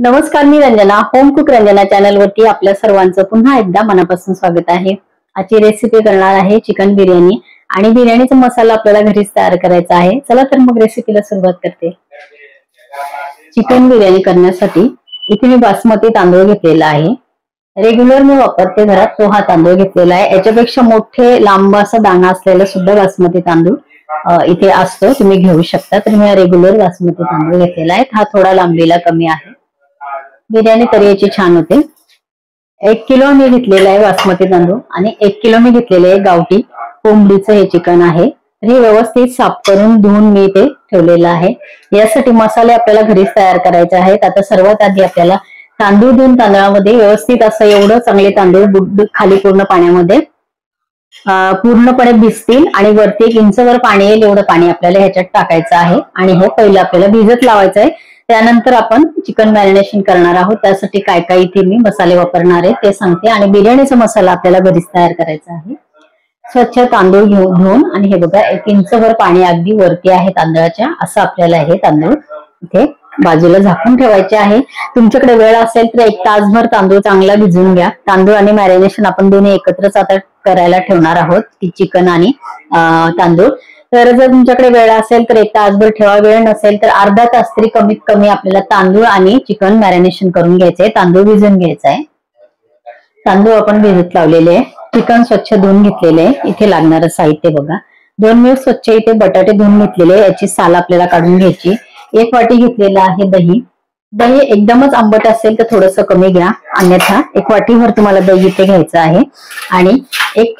नमस्कार, मी Ranjana. Home cook Ranjana channel वरती आपल्या सर्वांचं पुन्हा एकदा मनापासून स्वागत आहे. आजची रेसिपी करणार आहे चिकन बिर्याणी आणि बिर्याणीचा मसाला आपल्याला घरीच तयार करायचा आहे. चला तर मग रेसिपीला सुरुवात करते. चिकन बिर्याणी करण्यासाठी इथे मी बासमती तांदूळ घेतलेला आहे. रेग्युलर मी वापरते घरात तो हा तांदूळ घेतलेला आहे. याच्यापेक्षा मोठे लांब असा दाणा असलेला सुद्धा बासमती तांदूळ इथे असतो, तुम्ही घेऊ शकता. तर मी रेग्युलर बासमती तांदूळ घेतलेला आहे. हा थोडा लांबीला कमी आहे. बिर्याणी तरी याची छान होते. 1 किलो मी घेतलेला आहे बासमती तांदूळ आणि 1 किलो मी घेतलेले आहे गावठी कोंबडीचं हे चिकन आहे. हे व्यवस्थित साफ करून धुवून मी ते ठेवलेलं आहे. यासाठी मसाले आपल्याला घरीच तयार करायचे आहेत. आता सर्वात आधी आपल्याला तांदूळ धुवून तांदळामध्ये व्यवस्थित असं एवढं चांगले तांदूळ खाली पूर्ण पाण्यामध्ये पूर्णपणे भिजतील आणि वरती 1 इंचवर पाणी येईल एवढं पाणी आपल्याला ह्याच्यात टाकायचं आहे. आणि हे पहिलं आपल्याला भिजत लावायचं आहे. त्यानंतर आपण चिकन मॅरिनेशन करणार आहोत. त्यासाठी काय काय इथे मी मसाले वापरणार आहे ते सांगते. आणि बिर्याणीचा मसाला आपल्याला घरीच तयार करायचा आहे. स्वच्छ तांदूळ धुवून आणि हे बघा 1 इंचवर पाणी अगदी वरती आहे तांदळाच्या. असं आपल्याला हे तांदूळ इथे बाजूला झाकून ठेवायचे आहे. तुमच्याकडे वेळ असेल तर 1 तासभर तांदूळ चांगला भिजून घ्या. तांदूळ आणि मॅरिनेशन आपण दोन्ही एकत्रच आता करायला ठेवणार आहोत, की चिकन आणि तांदूळ. तर जर तुमच्याकडे वेळ असेल तर 1 तासभर ठेवा. वेळ नसेल तर अर्धा तास तरी कमीत कमी आपल्याला तांदूळ आणि चिकन मॅरिनेशन करून घ्यायचंय. तांदूळ भिजून घ्यायचा आहे. तांदूळ आपण भिजत लावलेले आहे. चिकन स्वच्छ धुवून घेतलेले आहे. इथे लागणारं साहित्य बघा. 2 मिनिट स्वच्छ इथे बटाटे धुवून घेतलेले, याची साल आपल्याला काढून घ्यायची. 1 वाटी घेतलेला आहे दही. दही एकदमच आंबट असेल तर थोडस कमी घ्या, अन्यथा 1 वाटीभर तुम्हाला दही इथे घ्यायचं आहे. आणि 1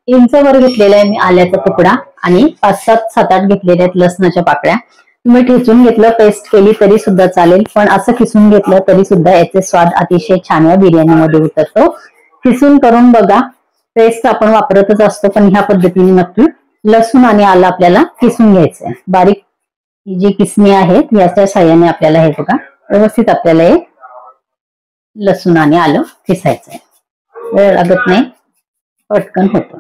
इंचवर घेतलेला आहे मी आल्याचा तुकडा आणि 5-7, 7-8 घेतलेल्या आहेत लसणाच्या पाकळ्या. तुम्ही ठेचून घेतलं, पेस्ट केली तरी सुद्धा चालेल, पण असं खिसून घेतलं तरी सुद्धा याचे स्वाद अतिशय छान या बिर्याणीमध्ये उतरतो. खिसून करून बघा. पेस्ट आपण वापरतच असतो, पण ह्या पद्धतीने नक्की लसूण आणि आलं आपल्याला किसून घ्यायचंय. बारीक जी किसणी आहेत याच्या साह्याने आपल्याला हे बघा व्यवस्थित आपल्याला हे लसूण आणि आलं किसायचंय. वेळ लागत नाही, पटकन होतं.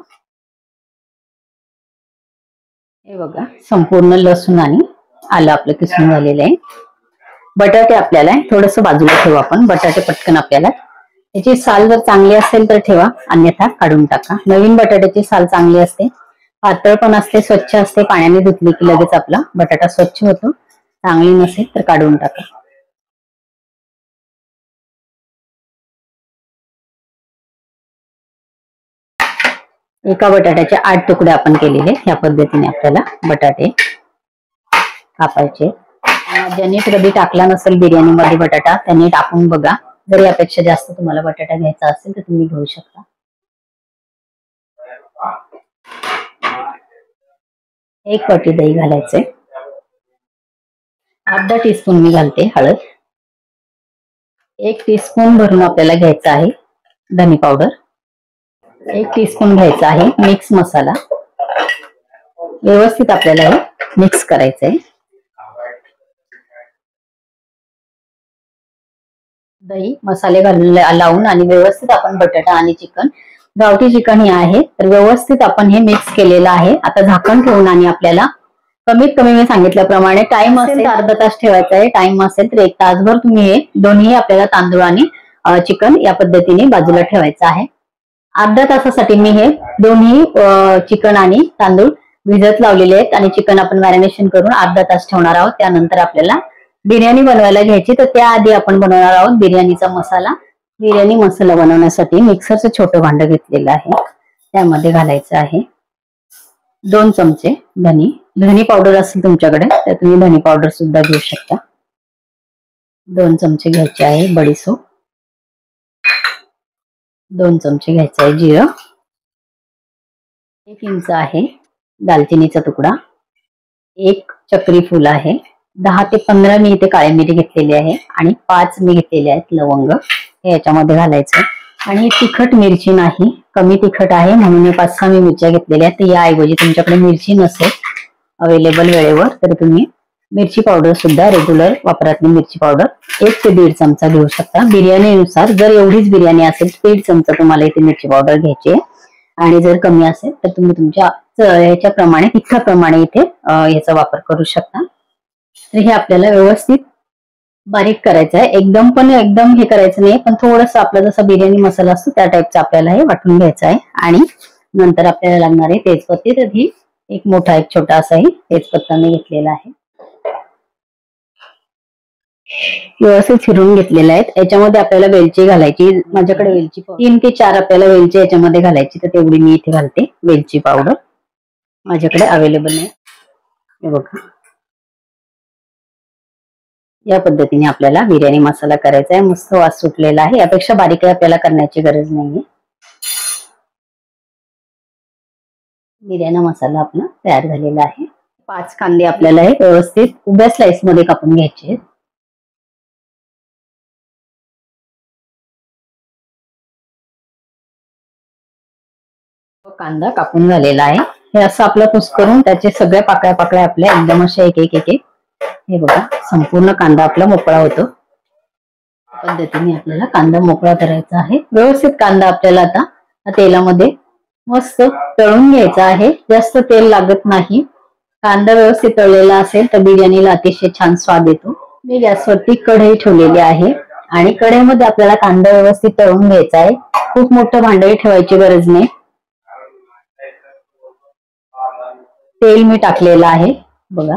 हे बघा संपूर्ण लसूण आणि आलं आपलं किसून झालेलं आहे. बटाटे आपल्याला थोडस बाजूला ठेवा. आपण बटाटे पटकन आपल्याला याची साल जर चांगली असेल तर ठेवा, अन्यथा काढून टाका. नवीन बटाट्याची साल चांगली असते, पातळ पण असते, स्वच्छ असते. पाण्याने धुतली की लगेच आपला बटाटा स्वच्छ होतो. चांगली नसेल तर काढून टाका. एका बटाट्याचे 8 तुकडे आपण केलेले. ह्या पद्धतीने आपल्याला बटाटे कापायचे. ज्यांनी कधी टाकला नसेल बिर्याणीमध्ये बटाटा त्यांनी टाकून बघा. जर यापेक्षा जास्त तुम्हाला बटाटा घ्यायचा असेल तर तुम्ही घेऊ शकता. 1 वाटी दही घालायचे. अर्धा टीस्पून मी घालते हळद. 1 टीस्पून भरून आपल्याला घ्यायचा आहे धने पावडर. 1 टीस्पून घ्यायचा आहे मिक्स मसाला. व्यवस्थित आपल्याला हे मिक्स करायचंय. दही मसाले लावून आणि व्यवस्थित आपण बटाटा आणि चिकन, गावठी चिकन हे आहे, तर व्यवस्थित आपण हे मिक्स केलेलं आहे. आता झाकण ठेवून आणि आपल्याला कमीत कमी मी सांगितल्याप्रमाणे टाइम असेल तर अर्धा तास ठेवायचा आहे. टाइम असेल तर 1 तासभर तुम्ही हे दोन्ही आपल्याला तांदूळ आणि चिकन या पद्धतीने बाजूला ठेवायचं आहे. अर्ध्या तासासाठी मी हे दोन्ही चिकन आणि तांदूळ भिजत लावलेले आहेत आणि चिकन आपण मॅरिनेशन करून अर्धा तास ठेवणार आहोत. त्यानंतर आपल्याला बिर्याणी बनवायला घ्यायची, तर त्याआधी आपण बनवणार आहोत बिर्याणीचा मसाला. बिर्याणी मसाला बनवण्यासाठी मिक्सरचं छोटं भांडं घेतलेलं आहे. त्यामध्ये घालायचं आहे 2 चमचे धनी पावडर असेल तुमच्याकडे तर तुम्ही धनी पावडर सुद्धा घेऊ शकता. 2 चमचे घ्यायचे आहे बडीशेप. 2 चमचे घ्यायचं आहे जिरं. 1 इंच आहे दालचिनीचा तुकडा. 1 चक्री फूल आहे. 10 ते 15 मी इथे काळे मिरी घेतलेली आहे आणि 5 मी घेतलेले आहेत लवंग. हे याच्यामध्ये घालायचं. आणि तिखट मिरची नाही, कमी तिखट आहे म्हणून हे 5-6 मी मिरच्या घेतलेल्या आहेत. याऐवजी तुमच्याकडे मिरची नसेल अवेलेबल वेळेवर तर तुम्ही मिरची पावडर सुद्धा रेग्युलर वापरातली मिरची पावडर 1 ते 1.5 चमचा घेऊ शकता. बिर्याणीनुसार जर एवढीच बिर्याणी असेल तर 1.5 चमचा तुम्हाला इथे मिरची पावडर घ्यायची आहे. आणि जर कमी असेल तर तुम्ही तुमच्या ह्याच्याप्रमाणे तिखटाप्रमाणे इथे याचा वापर करू शकता. तर हे आपल्याला व्यवस्थित बारीक करायचं आहे, एकदम पण एकदम हे करायचं नाही, पण थोडस आपला जसा बिर्याणी मसाला असतो त्या टाईपचा आपल्याला हे वाटून घ्यायचं आहे. आणि नंतर आपल्याला लागणार आहे तेजपत्ते, तर ही एक मोठा एक छोटा असाही तेजपत्ता मी घेतलेला आहे, व्यवस्थित फिरून घेतलेले आहेत. याच्यामध्ये आपल्याला वेलची घालायची, माझ्याकडे वेलची 3 ते 4 आपल्याला वेलची याच्यामध्ये घालायची, तर तेवढी मी इथे घालते. वेलची पावडर माझ्याकडे अवेलेबल नाही, हे बघा. या पद्धतीने आपल्याला बिर्याणी मसाला करायचा आहे, मस्त वास सुटलेला आहे. यापेक्षा बारीक आपल्याला करण्याची गरज नाहीये. बिर्याणी मसाला आपला तयार झालेला आहे. 5 कांदे आपल्याला हे व्यवस्थित उभ्या स्लाइस मध्ये कापून घ्यायचे आहेत. कांदा कापून झालेला आहे. हे असं आपलं कुस्करून त्याचे सगळ्या पाकळ्या पाकळ्या आपल्या एकदम अशा एक एक एक एक हे बघा, संपूर्ण कांदा आपला मोकळा होतो. पद्धतीने आपल्याला कांदा मोकळा करायचा आहे. व्यवस्थित कांदा आपल्याला आता तेलामध्ये मस्त तळून घ्यायचा आहे. जास्त तेल लागत नाही. कांदा व्यवस्थित तळलेला असेल तर बिर्याणीला अतिशय छान स्वाद येतो. मी गॅसवरती कढई ठेवलेली आहे आणि कढईमध्ये आपल्याला कांदा व्यवस्थित तळून घ्यायचा आहे. खूप मोठं भांडही ठेवायची गरज नाही. तेल मी टाकलेलं आहे बघा,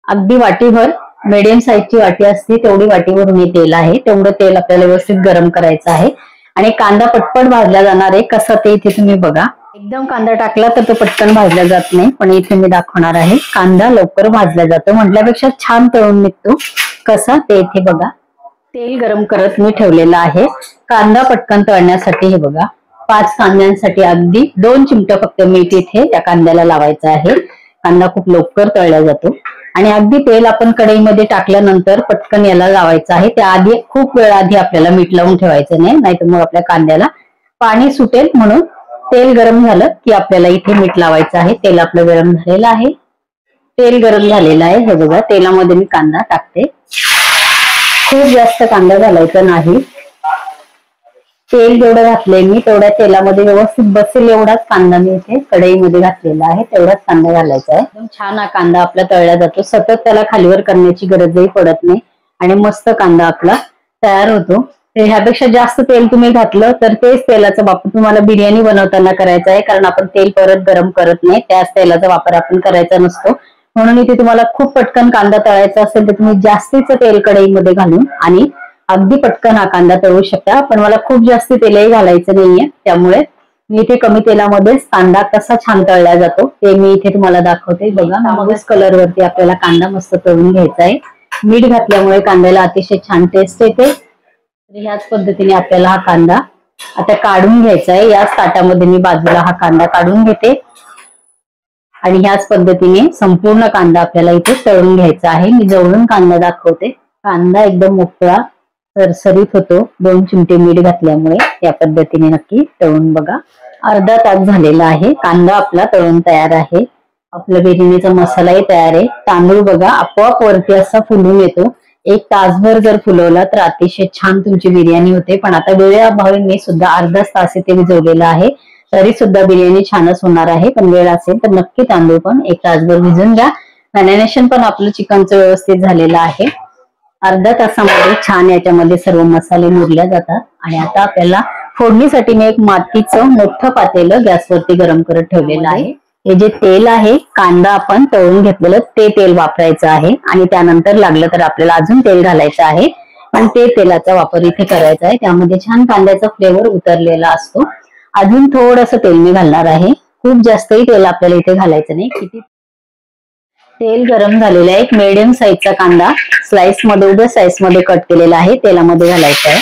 अगदी वाटीभर, मीडियम साईजची वाटी असते तेवढी वाटीभरून हे तेल आहे. तेवढं तेल आपल्याला व्यवस्थित गरम करायचं आहे आणि कांदा पटपट भाजला जाणार आहे. कसा ते इथे तुम्ही बघा, एकदम कांदा टाकला तर तो पटकन भाजला जात नाही, पण इथे मी दाखवणार आहे कांदा लवकर भाजला जातो, म्हटल्यापेक्षा छान तळून निघतो. कसा ते इथे बघा, तेल गरम करत मी ठेवलेलं आहे. कांदा पटकन तळण्यासाठी हे बघा, 5 कांद्यांसाठी अगदी 2 चिमटे फक्त मीठ इथे त्या कांद्याला लावायचं आहे. कांदा खूप लवकर तळला जातो आणि अगदी तेल आपण कढईमध्ये टाकल्यानंतर पटकन याला लावायचं आहे. त्याआधी खूप वेळ आधी आपल्याला मीठ लावून ठेवायचं नाही, नाहीतर मग आपल्या कांद्याला पाणी सुटेल. म्हणून तेल गरम झालं की आपल्याला इथे मीठ लावायचं आहे. तेल आपलं गरम झालेलं आहे, तेल गरम झालेलं आहे. हे बघा, तेलामध्ये मी कांदा टाकते. खूप जास्त कांदा घालायचा नाही. तेल जेवढं घातलंय मी तेवढ्या तेलामध्ये व्यवस्थित बसेल एवढाच कांदा मी इथे कढईमध्ये घातलेला आहे, तेवढाच कांदा घालायचा आहे. एकदम छान हा कांदा आपला तळला जातो. सतत त्याला खालीवर करण्याची गरजही पडत नाही आणि मस्त कांदा आपला तयार होतो. ह्यापेक्षा जास्त तेल तुम्ही घातलं तर तेच तेलाचा वापर तुम्हाला बिर्याणी बनवताना करायचा आहे, कारण आपण तेल परत गरम करत नाही, त्याच तेलाचा वापर आपण करायचा नसतो. म्हणून इथे तुम्हाला खूप पटकन कांदा तळायचा असेल तर तुम्ही जास्तीचं तेल कढईमध्ये घालून आणि अगदी पटकन हा कांदा तळू शकता. पण मला खूप जास्त तेलही घालायचं नाहीये, त्यामुळे मी इथे कमी तेलामध्येच कांदा कसा छान तळला जातो ते मी इथे तुम्हाला दाखवते. बघा, तांबूस कलर वरती आपल्याला कांदा मस्त तळून घ्यायचा आहे. मीठ घातल्यामुळे कांद्याला अतिशय छान टेस्ट येते. ह्याच पद्धतीने आपल्याला हा कांदा आता काढून घ्यायचा आहे. याच ताटामध्ये मी बाजूला हा कांदा काढून घेते आणि ह्याच पद्धतीने संपूर्ण कांदा आपल्याला इथे तळून घ्यायचा आहे. मी जवळून कांदा दाखवते. कांदा एकदम मोकळा सरसरीत होतो 2 चिमटे मीठ घातल्यामुळे. या पद्धतीने नक्की तळून बघा. अर्धा तास झालेला आहे, कांदा आपला तळून तयार आहे. आपलं बिर्याणीचा मसालाही तयार आहे. तांदूळ बघा आपोआप वरती असा फुलून येतो. 1 तासभर जर फुलवला तर अतिशय छान तुमची बिर्याणी होते. पण आता वेळेअभावी मी सुद्धा अर्धाच तास इथे भिजवलेला आहे, तरी सुद्धा बिर्याणी छानच होणार आहे. पण वेळ असेल तर नक्की तांदूळ पण 1 तासभर भिजून द्या. मॅरिनेशन पण आपलं चिकनचं व्यवस्थित झालेलं आहे. अर्ध्या तासामध्ये छान याच्यामध्ये सर्व मसाले मुरल्या जातात. आणि आता आपल्याला फोडणीसाठी मी एक मातीचं मोठं पातेलं गॅसवरती गरम करत ठेवलेलं आहे. हे जे तेल आहे, कांदा आपण तळून घेतलेलं ते तेल वापरायचं आहे आणि त्यानंतर लागलं तर आपल्याला अजून तेल घालायचं आहे, पण ते तेलाचा वापर इथे करायचा आहे. त्यामध्ये छान कांद्याचा फ्लेवर उतरलेला असतो. अजून थोडंसं तेल मी घालणार आहे. खूप जास्तही तेल आपल्याला इथे घालायचं नाही. किती तेल गरम झालेलं आहे. एक मीडियम साईजचा कांदा स्लाइस मध्ये उभ्या साईज मध्ये कट केलेला आहे, तेलामध्ये घालायचा आहे.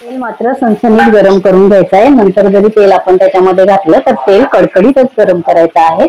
तेल मात्र सणसणीत गरम करून घ्यायचं आहे. नंतर जरी तेल आपण त्याच्यामध्ये घातलं तर तेल कडकडीतच गरम करायचं आहे.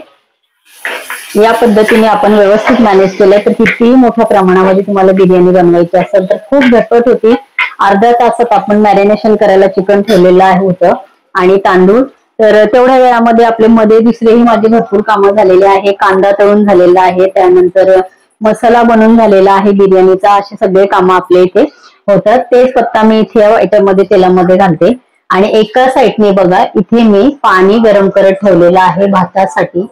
या पद्धतीने आपण व्यवस्थित मॅनेज केलं तर कितीही मोठ्या प्रमाणामध्ये तुम्हाला बिर्याणी बनवायची असेल तर खूप झटपट होती. अर्ध्या तासात आपण मॅरिनेशन करायला चिकन ठेवलेलं होतं आणि तांदूळ, तर तेवढ्या वेळामध्ये आपले मध्ये दुसरेही माझे भरपूर कामं झालेले आहे. कांदा तळून झालेला आहे, त्यानंतर मसाला बनवून झालेला आहे बिर्याणीचा. असे सगळे कामं आपले इथे होतात. तेच पत्ता मी इथे याच्यामध्ये तेलामध्ये घालते आणि एका साईडने बघा इथे मी पाणी गरम करत ठेवलेलं आहे भातासाठी.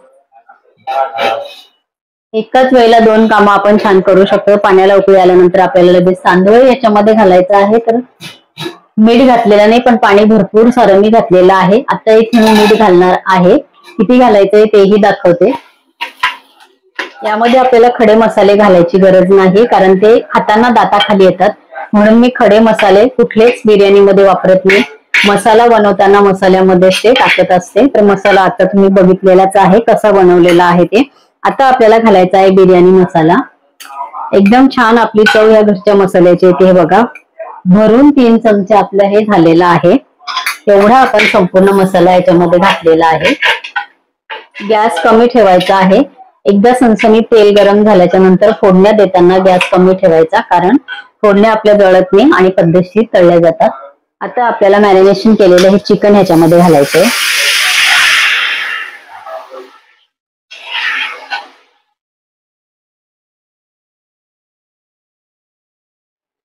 एकाच वेळेला दोन कामं आपण छान करू शकतो. पाण्याला उकळी आल्यानंतर आपल्याला लगेच तांदूळ याच्यामध्ये घालायचा आहे. तर मीठ घातलेलं नाही, पण पाणी भरपूर सारं मी घातलेलं आहे. आता इथे मी मीठ घालणार आहे. किती घालायचंय तेही दाखवते. यामध्ये आपल्याला खडे मसाले घालायची गरज नाही, कारण ते खाताना दाताखाली येतात. म्हणून मी खडे मसाले कुठलेच बिर्याणीमध्ये वापरत नाही. मसाला बनवताना मसाल्यामध्ये ते टाकत असते. तर मसाला आता तुम्ही बघितलेलाच आहे कसा बनवलेला आहे ते. आता आपल्याला घालायचा आहे बिर्याणी मसाला. एकदम छान आपली चव या घरच्या मसाल्याची येते. हे बघा, भरून 3 चमचे आपलं हे झालेलं आहे. एवढा आपण संपूर्ण मसाला याच्यामध्ये घातलेला आहे. गॅस कमी ठेवायचा आहे. एकदा सणसणीत तेल गरम झाल्याच्या नंतर फोडण्या देताना गॅस कमी ठेवायचा, कारण फोडण्या आपल्या जळत नाही आणि पद्धतशीर तळल्या जातात. आता आपल्याला मॅरिनेशन केलेलं हे चिकन ह्याच्यामध्ये घालायचंय.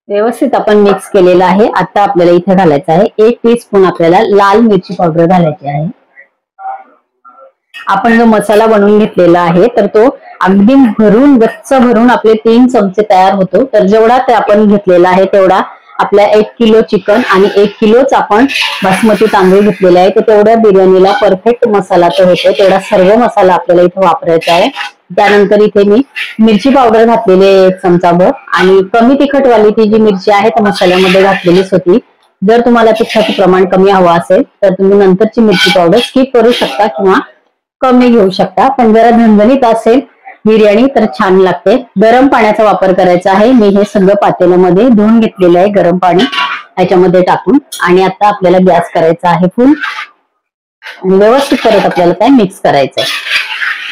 व्यवस्थित आपण मिक्स केलेलं आहे. आता आपल्याला इथे घालायचं आहे 1 टीस्पून आपल्याला लाल मिरची पावडर घालायची आहे. आपण जो मसाला बनवून घेतलेला आहे तर तो अगदी भरून गच्च भरून आपले 3 चमचे तयार होतो. तर जेवढा ते आपण घेतलेला आहे तेवढा आपल्या 1 किलो चिकन आणि 1 किलोच आपण बासमती तांदूळ घेतलेला आहे. तर तेवढ्या बिर्याणीला परफेक्ट मसाला तो होतो. तेवढा सर्व मसाला आपल्याला इथे वापरायचा आहे. त्यानंतर इथे मी मिरची पावडर घातलेली आहे 1 चमचाभर, आणि कमी तिखटवाली ती जी मिरची आहे तर मसाल्यामध्ये घातलेलीच होती. जर तुम्हाला तिखटाचं प्रमाण कमी हवं असेल तर तुम्ही नंतरची मिरची पावडर स्किप करू शकता किंवा कमी घेऊ शकता. पण जरा झणझणीत असेल बिर्याणी तर छान लागते. गरम पाण्याचा वापर करायचा आहे. मी हे सगळं पातेल्यामध्ये धुवून घेतलेलं आहे गरम पाणी याच्यामध्ये टाकून. आणि आता आपल्याला गॅस करायचा आहे फुल, आणि व्यवस्थित करत आपल्याला काय मिक्स करायचंय.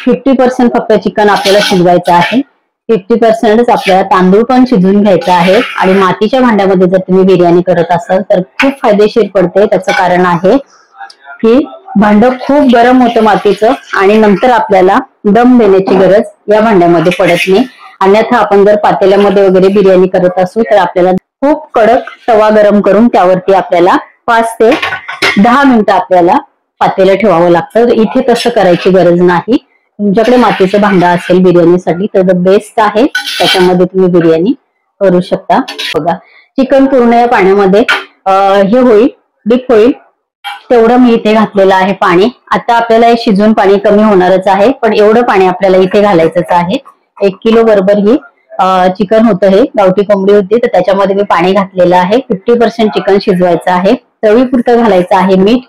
50% फक्त चिकन आपल्याला शिजवायचं आहे. 50%च आपल्याला तांदूळ पण शिजवून घ्यायचा आहे. आणि मातीच्या भांड्यामध्ये जर तुम्ही बिर्याणी करत असाल तर खूप फायदेशीर पडते. त्याचं कारण आहे की भांड खूप गरम होतं मातीचं, आणि नंतर आपल्याला दम देण्याची गरज या भांड्यामध्ये पडत नाही. अन्यथा आपण जर पातेल्यामध्ये वगैरे बिर्याणी करत असू तर आपल्याला खूप कडक तवा गरम करून त्यावरती आपल्याला 5 ते 10 मिनिटं आपल्याला पातेलं ठेवावं लागतं. इथे तसं करायची गरज नाही. तुमच्याकडे मातीचं भांडं असेल बिर्याणीसाठी तर द बेस्ट आहे. त्याच्यामध्ये तुम्ही बिर्याणी करू शकता. बघा, चिकन पूर्ण या पाण्यामध्ये हे होईल, डीप होईल तेवढं मी इथे घातलेलं आहे पाणी. आता आपल्याला हे शिजून पाणी कमी होणारच आहे, पण एवढं पाणी आपल्याला इथे घालायचंच आहे. 1 किलो बरोबर ही चिकन होतं, हे गावठी कोंबडी होती तर त्याच्यामध्ये मी पाणी घातलेलं आहे. 50% चिकन शिजवायचं आहे. चवीपुरतं घालायचं आहे मीठ.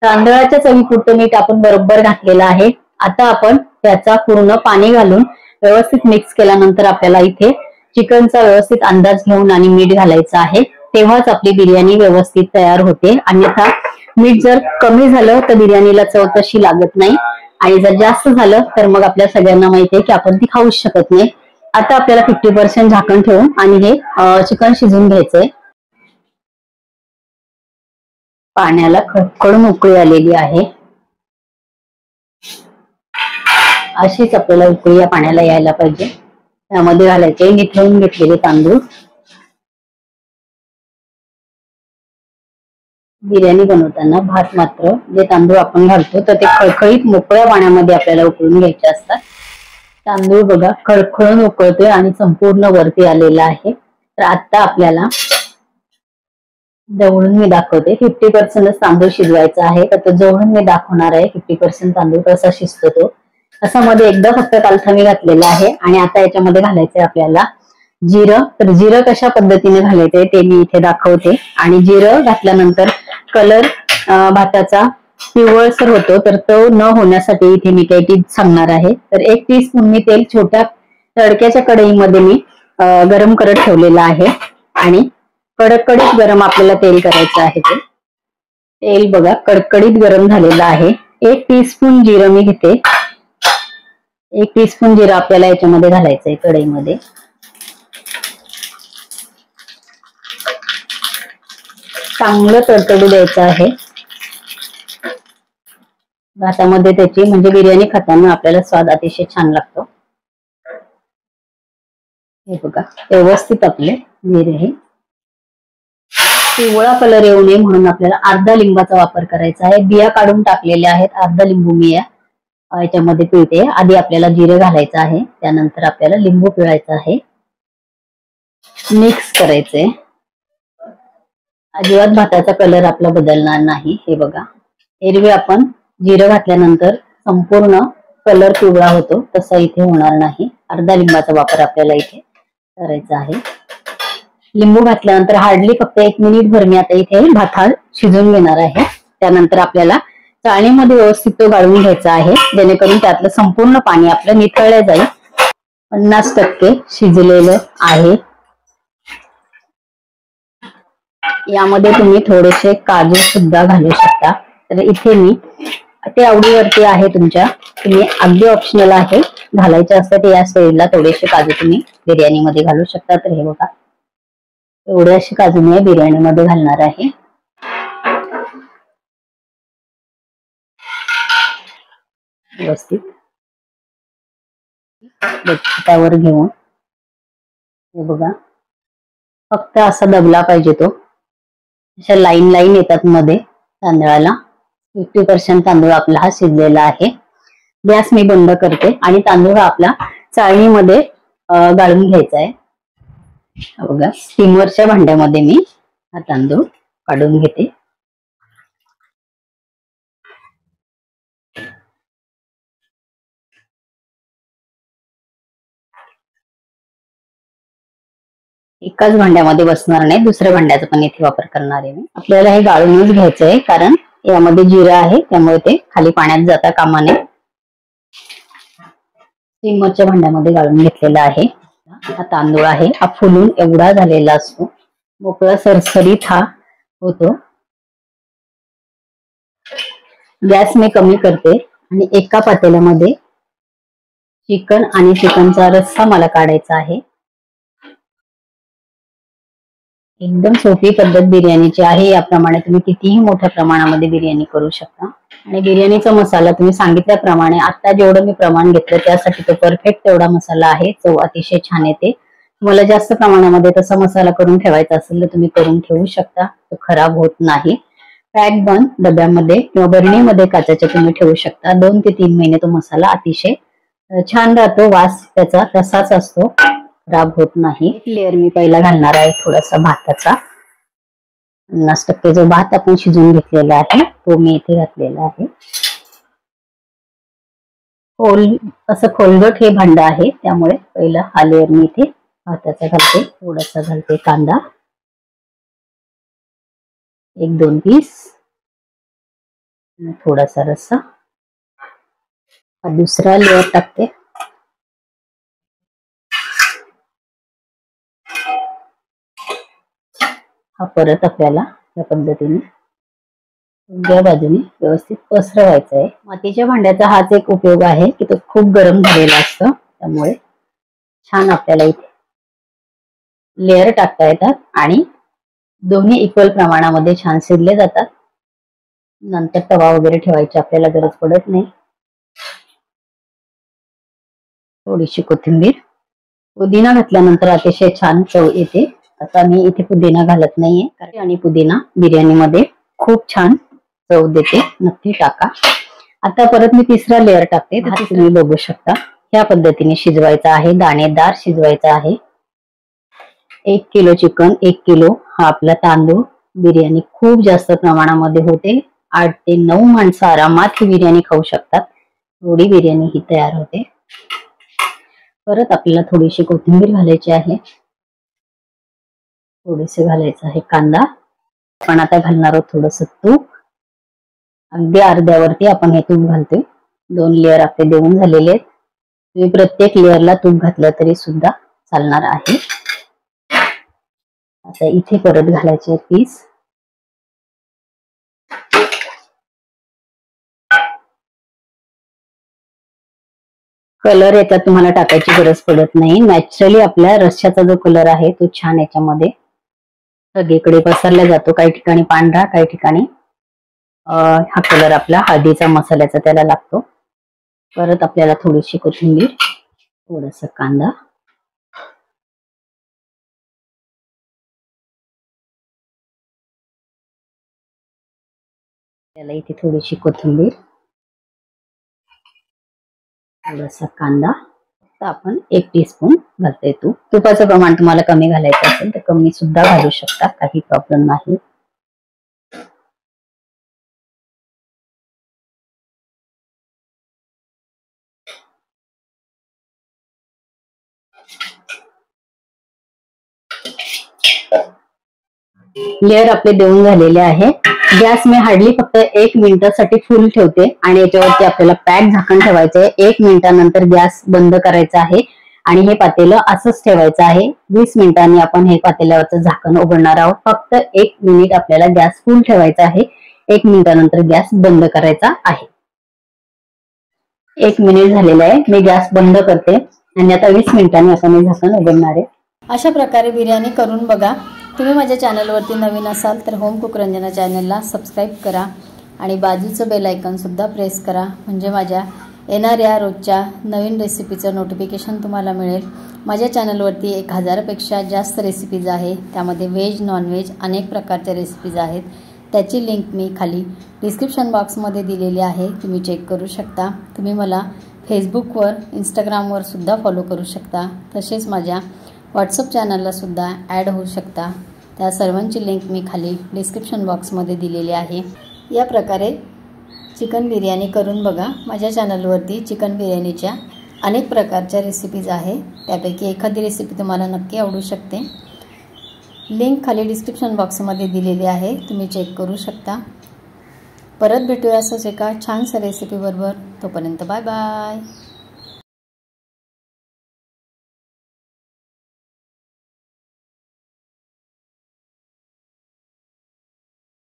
तांदळाच्या चवीपुरतं मीठ आपण बरोबर घातलेलं आहे. आता आपण त्याचा पूर्ण पाणी घालून व्यवस्थित मिक्स केल्यानंतर आपल्याला इथे चिकनचा व्यवस्थित अंदाज घेऊन आणि मीठ घालायचं आहे. तेव्हाच आपली बिर्याणी व्यवस्थित तयार होते. अन्यथा मीठ जर कमी झालं तर बिर्याणीला चव तशी लागत नाही, आणि जर जास्त झालं तर मग आपल्या सगळ्यांना माहिती आहे की आपण ती खाऊच शकत नाही. आता आपल्याला 50% झाकण ठेवून आणि हे चिकन शिजवून घ्यायचंय. पाण्याला खडखडून उकळी आलेली आहे. अशीच आपल्याला उकळी या पाण्याला यायला पाहिजे. त्यामध्ये घालायचे निथळून घेतलेले तांदूळ. बिर्याणी बनवताना भात मात्र जे तांदूळ आपण घालतो तर ते खळखळीत मोकळ्या पाण्यामध्ये आपल्याला उकळून घ्यायचे असतात. तांदूळ बघा खळखळून उकळतोय आणि संपूर्ण वरती आलेला आहे. तर आता आपल्याला जवळून मी दाखवते. 50% तांदूळ शिजवायचा आहे, तर तो जवळून मी दाखवणार आहे. 50% तांदूळ कसा शिजतो तो. असा मध्ये एकदा फक्त कालथा मी घातलेला आहे. आणि आता याच्यामध्ये घालायचंय आपल्याला जिरं. तर जिरं कशा पद्धतीने घालायचंय ते मी इथे दाखवते. आणि जिरं घातल्यानंतर कलर भाताचा पिवळसर होतो, तर तो न होण्यासाठी इथे मी काही टिप्स सांगणार आहे. तर 1 टीस्पून मी तेल छोट्या तडक्याच्या कढईमध्ये मी गरम करत ठेवलेलं आहे. आणि कडकडीत गरम आपल्याला तेल करायचं आहे. ते तेल बघा कडकडीत गरम झालेलं आहे. 1 टीस्पून जिरं मी घेते. 1 टीस्पून जिरं आपल्याला याच्यामध्ये घालायचंय कढईमध्ये. चांगलं तडतडू द्यायचं आहे भातामध्ये त्याची, म्हणजे बिर्याणी खाताना आपल्याला स्वाद अतिशय छान लागतो. हे बघा व्यवस्थित आपले जिरे हे पिवळा कलर येऊ नये म्हणून आपल्याला अर्धा लिंबाचा वापर करायचा आहे. बिया काढून टाकलेल्या आहेत, अर्धा लिंबू मी याच्यामध्ये पिळते. आधी आपल्याला जिरे घालायचं आहे, त्यानंतर आपल्याला लिंबू पिळायचं आहे, मिक्स करायचंय. अजिबात भाताचा कलर आपला बदलणार नाही. हे बघा, एरवी आपण जिरं घातल्यानंतर संपूर्ण कलर पिवळा होतो, तसा इथे होणार नाही. अर्धा लिंबाचा वापर आपल्याला इथे करायचा आहे. लिंबू घातल्यानंतर हार्डली फक्त 1 मिनिट भर मी आता इथे भात शिजवून घेणार आहे. त्यानंतर आपल्याला चाळणीमध्ये व्यवस्थित तो गाळून घ्यायचा आहे, जेणेकरून त्यातलं संपूर्ण पाणी आपलं निथळलं जाईल. 50% शिजलेलं आहे. यामध्ये तुम्ही थोडेसे काजू सुद्धा घालू शकता. तर इथे मी ते आवडीवरती आहे तुमच्या, तुम्ही अगदी ऑप्शनल आहे, घालायचे असतात या स्टेजला थोडेसे काजू तुम्ही बिर्याणी मध्ये घालू शकता. तर हे बघा, एवढे असे काजू मी बिर्याणी मध्ये घालणार आहे. व्यवस्थित त्यावर घेऊन हे बघा, फक्त असा दबला पाहिजे तो. अशा लाईन लाईन येतात मध्ये तांदळाला. 50% तांदूळ आपला हा शिजलेला आहे. गॅस मी बंद करते आणि तांदूळ हा आपला चाळणीमध्ये गाळून घ्यायचा आहे. बघा, स्टीमरच्या भांड्यामध्ये मी हा तांदूळ काढून घेते. एकाच भांड्यामध्ये बसणार नाही, दुसऱ्या भांड्याचा पण इथे वापर करणार आहे मी. आपल्याला हे गाळूनच घ्यायचं आहे, कारण यामध्ये जिरं आहे, त्यामुळे ते खाली पाण्यात जाता कामा नये. स्टीमरच्या भांड्यामध्ये गाळून घेतलेला आहे. हा तांदूळ आहे, हा फुलून एवढा झालेला असतो, मोकळा सरसरीत हा होतो. गॅस मी कमी करते आणि एका पातेल्यामध्ये चिकन आणि चिकनचा रस्सा मला काढायचा आहे. एकदम सोपी पद्धत बिर्याणीची आहे. याप्रमाणे तुम्ही कितीही मोठ्या प्रमाणामध्ये बिर्याणी करू शकता. आणि बिर्याणीचा मसाला तुम्ही सांगितल्याप्रमाणे आता जेवढं मी प्रमाण घेतलं त्यासाठी तो परफेक्ट तेवढा मसाला आहे. चव अतिशय छान येते. तुम्हाला जास्त प्रमाणामध्ये तसा मसाला करून ठेवायचा असेल तर तुम्ही करून ठेवू शकता, तो खराब होत नाही. पॅक बंद डब्यामध्ये किंवा बरणीमध्ये काचेच्या तुम्ही ठेवू शकता. 2 ते 3 महिने तो मसाला अतिशय छान राहतो, वास त्याचा तसाच असतो, खराब होत नाही. लेअर मी पहिला घालणार आहे थोडासा भाताचा. 50% जो भात आपण शिजवून घेतलेला आहे तो मी इथे घातलेला आहे. असं खोलगट हे भांड आहे, त्यामुळे पहिला हा लेअर मी इथे भाताचा घालते. थोडासा घालते कांदा, 1-2 पीस, थोडासा रस्सा. हा दुसरा लेअर टाकते. हा परत आपल्याला या पद्धतीने उजव्या बाजूने व्यवस्थित पसरवायचा आहे. मातीच्या भांड्याचा हाच एक उपयोग आहे की तो खूप गरम झालेला असतो, त्यामुळे छान आपल्याला इथे लेअर टाकता येतात आणि दोन्ही इक्वल प्रमाणामध्ये छान शिजले जातात. नंतर तवा वगैरे ठेवायची आपल्याला गरज पडत नाही. थोडीशी कोथिंबीर, पुदिना घातल्यानंतर अतिशय छान चव येते. आता मी इथे पुदिना घालत नाहीये, आणि पुदिना बिर्याणीमध्ये खूप छान चव देते, नक्की टाका. आता परत मी तिसरा लेअर टाकते. तुम्ही बघू शकता ह्या पद्धतीने शिजवायचा आहे, दाणेदार शिजवायचा आहे. 1 किलो चिकन, 1 किलो हा आपला तांदूळ. बिर्याणी खूप जास्त प्रमाणामध्ये होते. 8 ते 9 माणसं आरामात ही बिर्याणी खाऊ शकतात, एवढी बिर्याणी ही तयार होते. परत आपल्याला थोडीशी कोथिंबीर घालायची आहे, थोडेसे घालायचं आहे कांदा. आपण आता घालणार आहोत थोडस तूप. अगदी अर्ध्यावरती आपण हे तूप घालतोय. 2 लेअर आपले देऊन झालेले आहेत. तुम्ही प्रत्येक लेअरला तूप घातलं तरी सुद्धा चालणार आहे. आता इथे परत घालायचे पीस. कलर याच्यात तुम्हाला टाकायची गरज पडत नाही. नॅचरली आपल्या रश्श्याचा जो कलर आहे तो छान याच्यामध्ये सगळीकडे पसरला जातो. काही ठिकाणी पांढरा, काही ठिकाणी हा कलर आपला हळदीचा मसाल्याचा त्याला लागतो. परत आपल्याला थोडीशी कोथिंबीर, थोडासा कांदा, त्याला इथे थोडीशी कोथिंबीर, थोडासा कांदा, तर आपण 1 टीस्पून घालते तूप. तुपाचं प्रमाण तुम्हाला कमी घालायचं असेल तर कमी सुद्धा घालू शकता, काही प्रॉब्लेम नाही. लेअर आपले देऊन झालेले आहे. गॅस मी हार्डली फक्त 1 मिनिटासाठी फुल ठेवते आणि याच्यावरती आपल्याला पॅक झाकण ठेवायचं आहे. 1 मिनिटानंतर गॅस बंद करायचा आहे आणि हे पातेलं असंच ठेवायचं आहे. 20 मिनिटांनी आपण हे पातेल्यावरचं झाकण उघडणार आहोत. फक्त 1 मिनिट आपल्याला गॅस फुल ठेवायचा आहे. 1 मिनिटानंतर गॅस बंद करायचा आहे. 1 मिनिट झालेलं आहे. मी गॅस बंद करते आणि आता 20 मिनिटांनी आपण हे झाकण उघडणार आहे. अशा प्रकारे बिर्याणी करून बघा. तुम्ही माझ्या चॅनलवरती नवीन असाल तर होम कुक रंजना चॅनलला सबस्क्राईब करा आणि बाजूचं बेल आयकॉन सुद्धा प्रेस करा, म्हणजे माझ्या येणाऱ्या रोजच्या नवीन रेसिपीचं नोटिफिकेशन तुम्हाला मिळेल. माझ्या चॅनलवरती 1000पेक्षा जास्त रेसिपीज आहे. त्यामध्ये व्हेज नॉनव्हेज अनेक प्रकारच्या रेसिपीज आहेत. त्याची लिंक मी खाली डिस्क्रिप्शन बॉक्समध्ये दिलेली आहे, तुम्ही चेक करू शकता. तुम्ही मला फेसबुकवर इंस्टाग्रामवर सुद्धा फॉलो करू शकता. तसेच माझ्या व्हॉट्सअप चॅनलला सुद्धा ॲड होऊ शकता. त्या सर्वांची लिंक मी खाली डिस्क्रिप्शन बॉक्समध्ये दिलेली आहे. या प्रकारे चिकन बिर्याणी करून बघा. माझ्या चॅनलवरती चिकन बिर्याणीच्या अनेक प्रकारच्या रेसिपीज आहे. त्यापैकी एखादी रेसिपी तुम्हाला नक्की आवडू शकते. लिंक खाली डिस्क्रिप्शन बॉक्समध्ये दिलेली आहे, तुम्ही चेक करू शकता. परत भेटूया असंच एका छानशा रेसिपीबरोबर. तोपर्यंत बाय बाय.